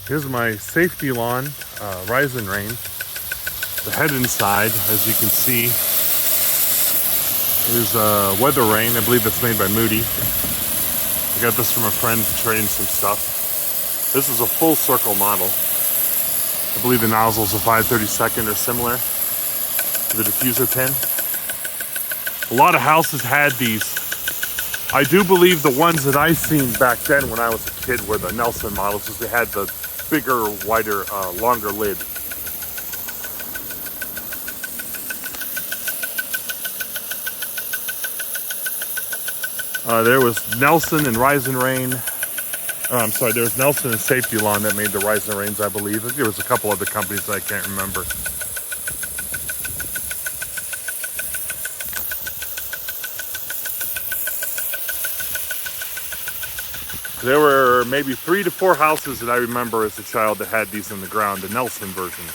Here's my safety lawn, Rise and Rain. The head inside, as you can see, is Weather-Rain. I believe that's made by Moody. I got this from a friend trading some stuff. This is a full circle model. I believe the nozzle's a 5/32 or similar to the diffuser pin. A lot of houses had these. I do believe the ones that I seen back then when I was a kid were the Nelson models, because they had the bigger, wider, longer lid. There was Nelson and Rise and Rain. I'm sorry, there was Nelson and Safety Lawn that made the Rise and Rains, I believe. I think there was a couple other companies I can't remember. There were maybe 3 to 4 houses that I remember as a child that had these in the ground, the Nelson versions.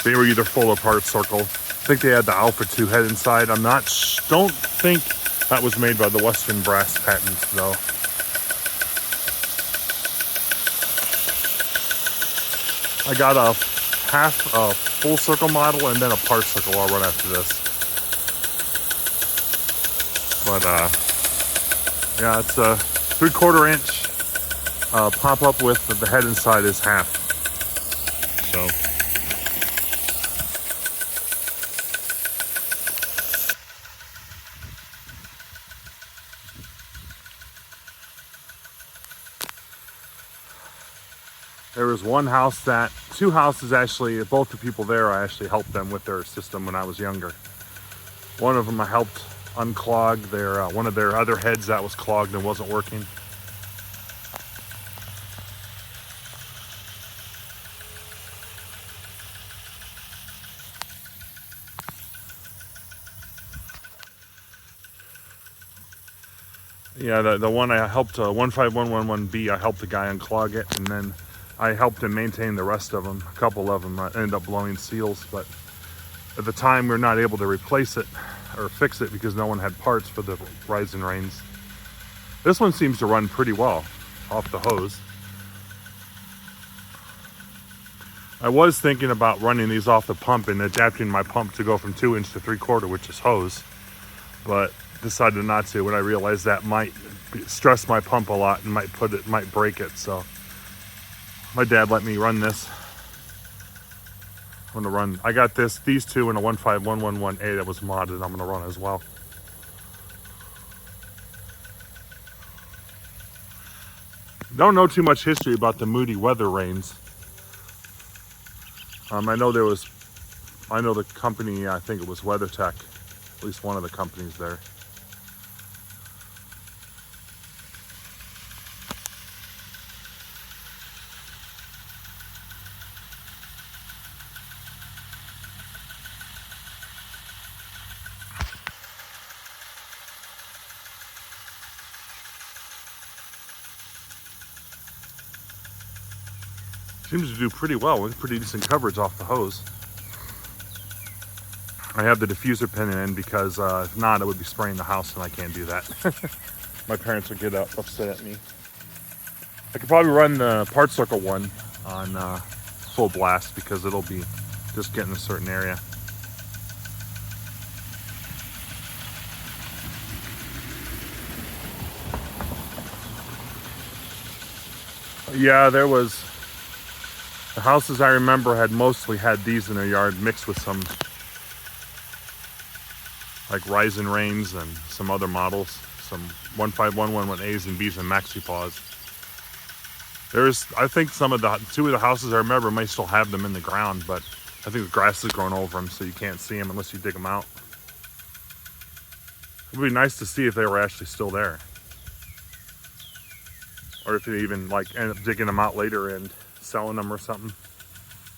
They were either full or part circle. I think they had the Alpha 2 head inside. Don't think that was made by the Western Brass Patents though. I got a full circle model and then a part circle I'll run after this. But yeah, it's a 3/4 inch pop-up with the head inside is half. So there was two houses actually, both the people there, I actually helped them with their system when I was younger. One of them I helped unclog one of their other heads that was clogged and wasn't working. Yeah, the one I helped, 15111B, I helped the guy unclog it, and then I helped him maintain the rest of them. A couple of them ended up blowing seals, but at the time we were not able to replace it or fix it because no one had parts for the Rise and Rains. This one seems to run pretty well off the hose. I was thinking about running these off the pump and adapting my pump to go from 2 inch to 3/4, which is hose, but decided not to when I realized that might stress my pump a lot and might break it. So my dad let me run this. I got these two in a 15111A that was modded. I'm gonna run as well. Don't know too much history about the Moody Weather-Rains. I know the company, I think it was WeatherTech, at least one of the companies there. Seems to do pretty well with pretty decent coverage off the hose. I have the diffuser pin in because if not, it would be spraying the house, and I can't do that. My parents would get upset at me. I could probably run the part circle one on full blast because it'll be just getting a certain area. Yeah, the houses I remember had mostly had these in their yard mixed with some like Rise and Rains and some other models, some 15111As and Bs and Maxi Paws. I think two of the houses I remember may still have them in the ground, but I think the grass has grown over them, so you can't see them unless you dig them out. It would be nice to see if they were actually still there, or if they even like end up digging them out later and selling them or something.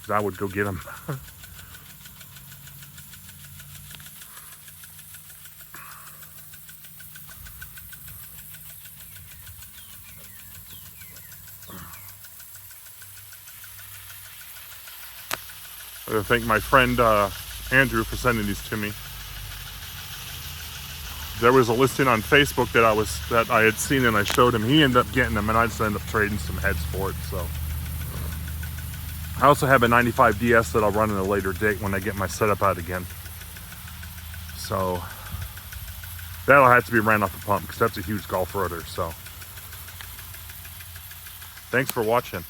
'Cause I would go get them. I gotta thank my friend Andrew for sending these to me. there was a listing on Facebook that I had seen, and I showed him. He ended up getting them, and I just ended up trading some heads for it. So I also have a 95 DS that I'll run at a later date when I get my setup out again. So that'll have to be ran off the pump because that's a huge golf rotor. So thanks for watching.